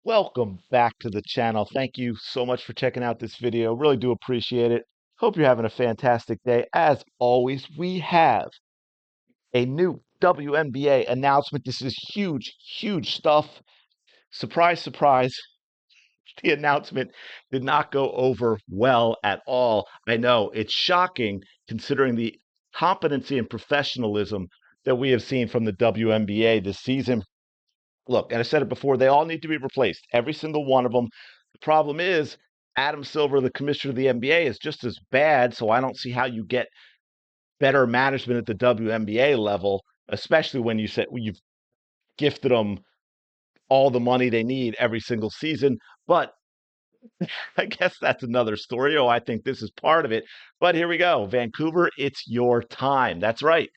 Welcome back to the channel. Thank you so much for checking out this video. Really do appreciate it. Hope you're having a fantastic day. As always, we have a new WNBA announcement. This is huge, huge stuff. Surprise, surprise. The announcement did not go over well at all. I know it's shocking considering the competency and professionalism that we have seen from the WNBA this season. Look, and I said it before, they all need to be replaced, every single one of them. The problem is, Adam Silver, the commissioner of the NBA, is just as bad, so I don't see how you get better management at the WNBA level, especially when you've gifted them all the money they need every single season. But I guess that's another story. Oh, I think this is part of it. But here we go. Vancouver, it's your time. That's right.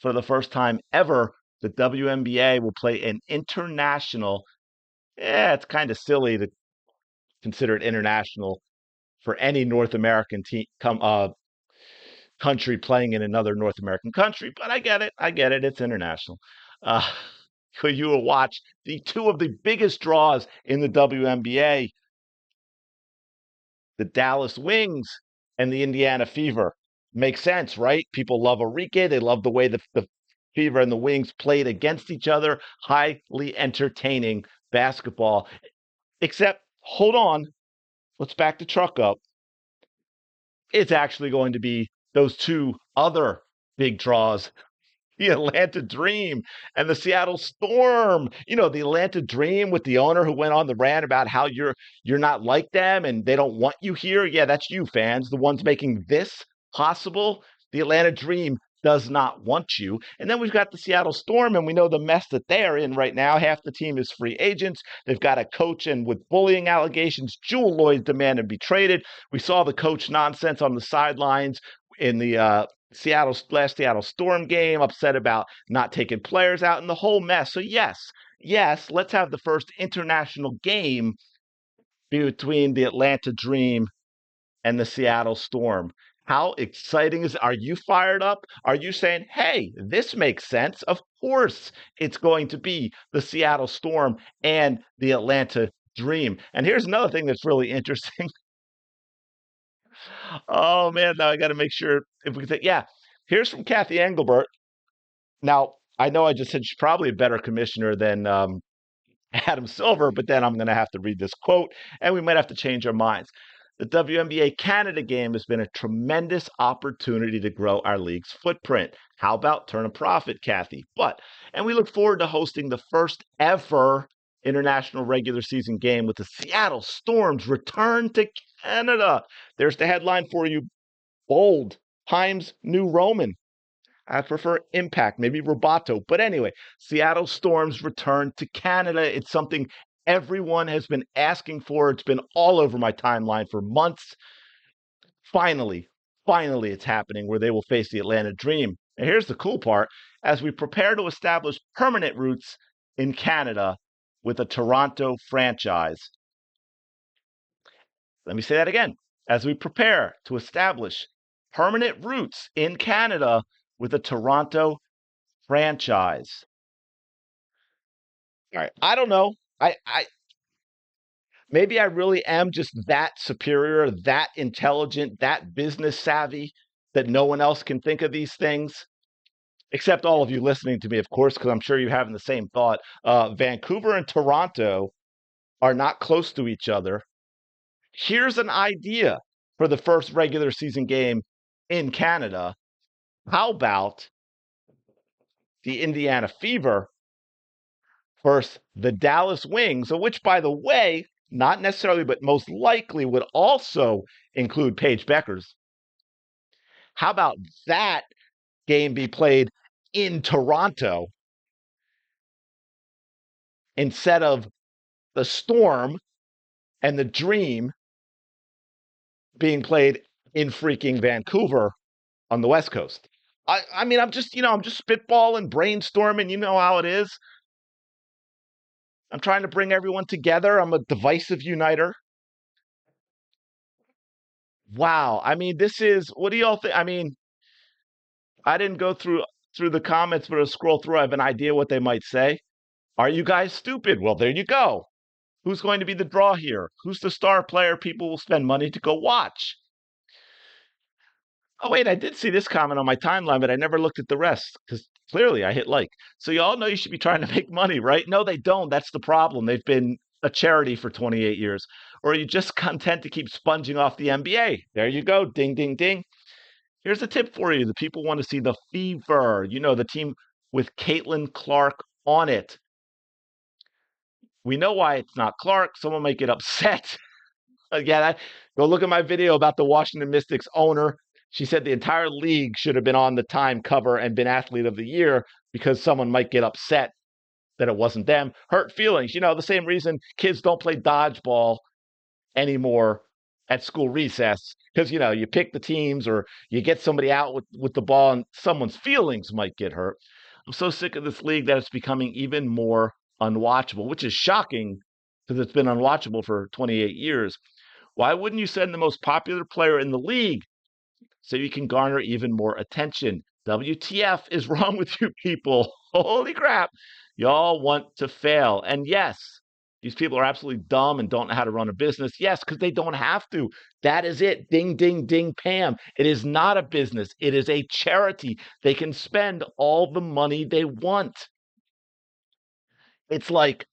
For the first time ever, the WNBA will play an international. Yeah, it's kind of silly to consider it international for any North American country playing in another North American country, but I get it. I get it. It's international. Uh, you will watch the two of the biggest draws in the WNBA, the Dallas Wings and the Indiana Fever. Makes sense, right? People love Enrique. They love the way the Fever and the Wings played against each other. Highly entertaining basketball. Except, hold on, let's back the truck up. It's actually going to be those two other big draws, the Atlanta Dream and the Seattle Storm. You know, the Atlanta Dream with the owner who went on the rant about how you're not like them and they don't want you here. Yeah, that's you fans, the ones making this possible. The Atlanta Dream does not want you. And then we've got the Seattle Storm, and we know the mess that they're in right now. Half the team is free agents. They've got a coach, and with bullying allegations, Jewel Lloyd's demanded to be traded. We saw the coach nonsense on the sidelines in the Seattle Storm game, upset about not taking players out and the whole mess. So yes, let's have the first international game between the Atlanta Dream and the Seattle Storm. How exciting is it? Are you fired up? Are you saying, hey, this makes sense? Of course, it's going to be the Seattle Storm and the Atlanta Dream. And here's another thing that's really interesting. Oh man, now I got to make sure if we can say, yeah, here's from Kathy Engelbert. Now, I know I just said she's probably a better commissioner than Adam Silver, but then I'm going to have to read this quote and we might have to change our minds. The WNBA Canada game has been a tremendous opportunity to grow our league's footprint. How about turn a profit, Kathy? And we look forward to hosting the first ever international regular season game with the Seattle Storm's return to Canada. There's the headline for you. Bold. Times New Roman. I prefer Impact, maybe Roboto. But anyway, Seattle Storm's return to Canada. It's something everyone has been asking for. It's been all over my timeline for months. Finally, it's happening where they will face the Atlanta Dream. And here's the cool part. As we prepare to establish permanent roots in Canada with a Toronto franchise. Let me say that again. As we prepare to establish permanent roots in Canada with a Toronto franchise. All right. I don't know. I maybe I really am just that superior, that intelligent, that business savvy that no one else can think of these things, except all of you listening to me, of course, because I'm sure you're having the same thought. Vancouver and Toronto are not close to each other. Here's an idea for the first regular season game in Canada. How about the Indiana Fever versus the Dallas Wings, which, by the way, not necessarily, but most likely would also include Paige Beckers. How about that game be played in Toronto instead of the Storm and the Dream being played in freaking Vancouver on the West Coast? I mean, I'm just spitballing, brainstorming. You know how it is. I'm trying to bring everyone together. I'm a divisive uniter. Wow. I mean, this is, what do y'all think? I mean, I didn't go through the comments, but I'll scroll through. I have an idea what they might say. Are you guys stupid? Well, there you go. Who's going to be the draw here? Who's the star player people will spend money to go watch? Oh, wait, I did see this comment on my timeline, but I never looked at the rest because clearly I hit like. So you all know you should be trying to make money, right? No, they don't. That's the problem. They've been a charity for 28 years. Or are you just content to keep sponging off the NBA? There you go. Ding, ding, ding. Here's a tip for you. The people want to see the Fever, the team with Caitlin Clark on it. We know why it's not Clark. Someone might get upset. Again, go look at my video about the Washington Mystics owner. She said the entire league should have been on the Time cover and been Athlete of the Year because someone might get upset that it wasn't them. Hurt feelings. The same reason kids don't play dodgeball anymore at school recess because, you pick the teams or you get somebody out with the ball and someone's feelings might get hurt. I'm so sick of this league that it's becoming even more unwatchable, which is shocking because it's been unwatchable for 28 years. Why wouldn't you send the most popular player in the league so you can garner even more attention? WTF is wrong with you people? Holy crap. Y'all want to fail. And yes, these people are absolutely dumb and don't know how to run a business. Yes, because they don't have to. That is it. Ding, ding, ding, Pam. It is not a business. It is a charity. They can spend all the money they want. It's like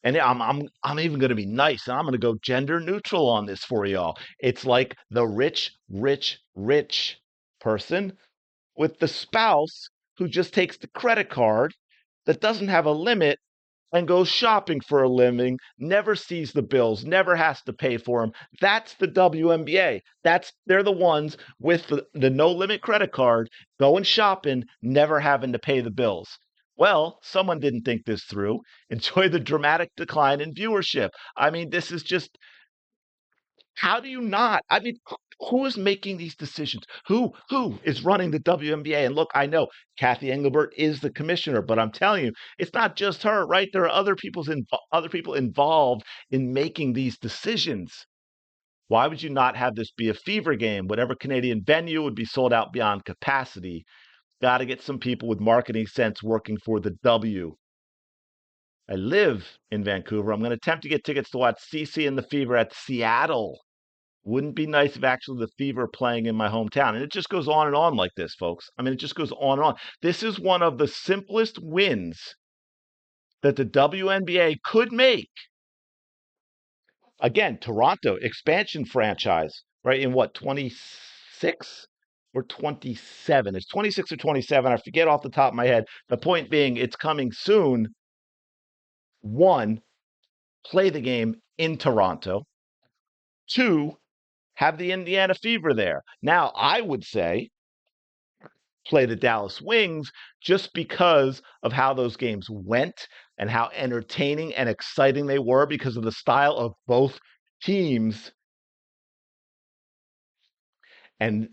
and I'm even going to be nice and I'm going to go gender neutral on this for y'all. It's like the rich, rich, rich person with the spouse who just takes the credit card that doesn't have a limit and goes shopping for a living, never sees the bills, never has to pay for them. That's the WNBA. They're the ones with the no limit credit card going shopping, never having to pay the bills. Well, someone didn't think this through. Enjoy the dramatic decline in viewership. I mean, this is just, how do you not? I mean, who is making these decisions? Who is running the WNBA? And look, I know Kathy Engelbert is the commissioner, but I'm telling you, it's not just her, right? There are other people involved in making these decisions. Why would you not have this be a Fever game? Whatever Canadian venue would be sold out beyond capacity. Got to get some people with marketing sense working for the W. I live in Vancouver. I'm going to attempt to get tickets to watch CC and the Fever at Seattle. Wouldn't be nice if actually the Fever playing in my hometown. And it just goes on and on like this, folks. I mean, it just goes on and on. This is one of the simplest wins that the WNBA could make. Again, Toronto, expansion franchise, right? In what, 26 or 27? It's 26 or 27. I forget off the top of my head. The point being, it's coming soon. One, play the game in Toronto. Two, have the Indiana Fever there. Now, I would say play the Dallas Wings just because of how those games went and how entertaining and exciting they were because of the style of both teams. And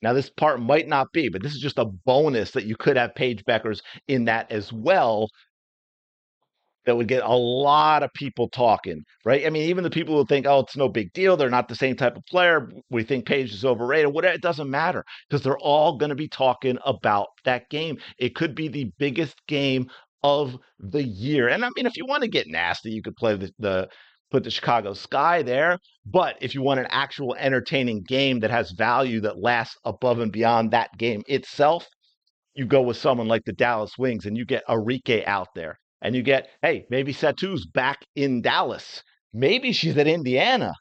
now this part might not be, but this is just a bonus that you could have Paige Beckers in that as well. That would get a lot of people talking, right? I mean, even the people who think, oh, it's no big deal. They're not the same type of player. We think Paige is overrated. Whatever, it doesn't matter because they're all going to be talking about that game. It could be the biggest game of the year. And I mean, if you want to get nasty, you could play put the Chicago Sky there. But if you want an actual entertaining game that has value that lasts above and beyond that game itself, you go with someone like the Dallas Wings and you get Arike out there. And you get, hey, maybe Satu's back in Dallas. Maybe she's at Indiana,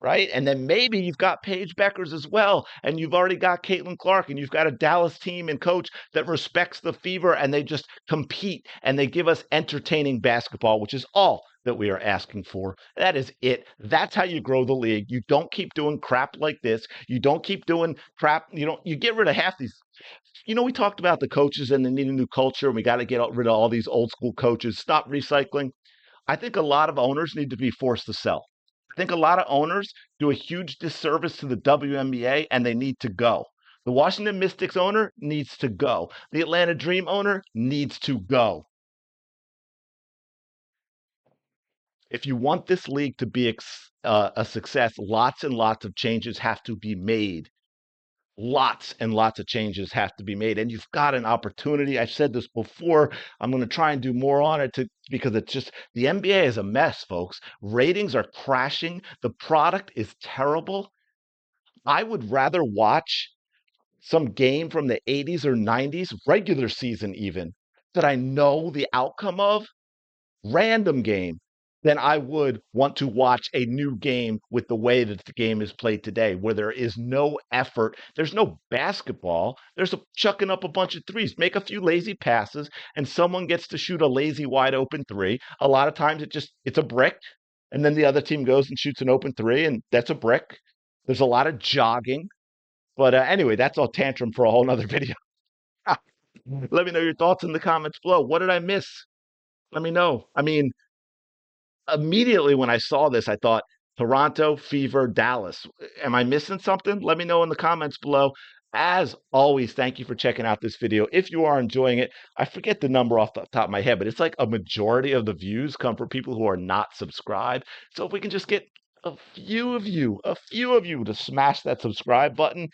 right? And then maybe you've got Paige Beckers as well. And you've already got Caitlin Clark. And you've got a Dallas team and coach that respects the Fever. And they just compete. And they give us entertaining basketball, which is all that we are asking for. That is it. That's how you grow the league. You don't keep doing crap like this. You don't keep doing crap. You get rid of half these. We talked about the coaches and they need a new culture, and we got to get rid of all these old school coaches. Stop recycling. I think a lot of owners need to be forced to sell. I think a lot of owners do a huge disservice to the WNBA, and they need to go. The Washington Mystics owner needs to go. The Atlanta Dream owner needs to go. If you want this league to be a success, lots and lots of changes have to be made. lots and lots of changes have to be made. And you've got an opportunity. I've said this before. I'm going to try and do more on it because it's just the NBA is a mess, folks. Ratings are crashing. The product is terrible. I would rather watch some game from the 80s or 90s, regular season even, that I know the outcome of, random game, than I would want to watch a new game with the way that the game is played today, where there is no effort. There's no basketball. There's chucking up a bunch of threes. Make a few lazy passes, and someone gets to shoot a lazy wide open three. A lot of times it's a brick, and then the other team goes and shoots an open three, and that's a brick. There's a lot of jogging. But anyway, that's all tantrum for a whole nother video. Let me know your thoughts in the comments below. What did I miss? Let me know. I mean, immediately when I saw this, I thought Toronto, Fever, Dallas. Am I missing something? Let me know in the comments below. As always, thank you for checking out this video. If you are enjoying it, I forget the number off the top of my head, but it's like a majority of the views come from people who are not subscribed. So if we can just get a few of you to smash that subscribe button,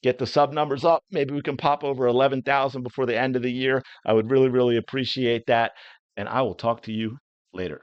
get the sub numbers up. Maybe we can pop over 11,000 before the end of the year. I would really, really appreciate that. And I will talk to you later.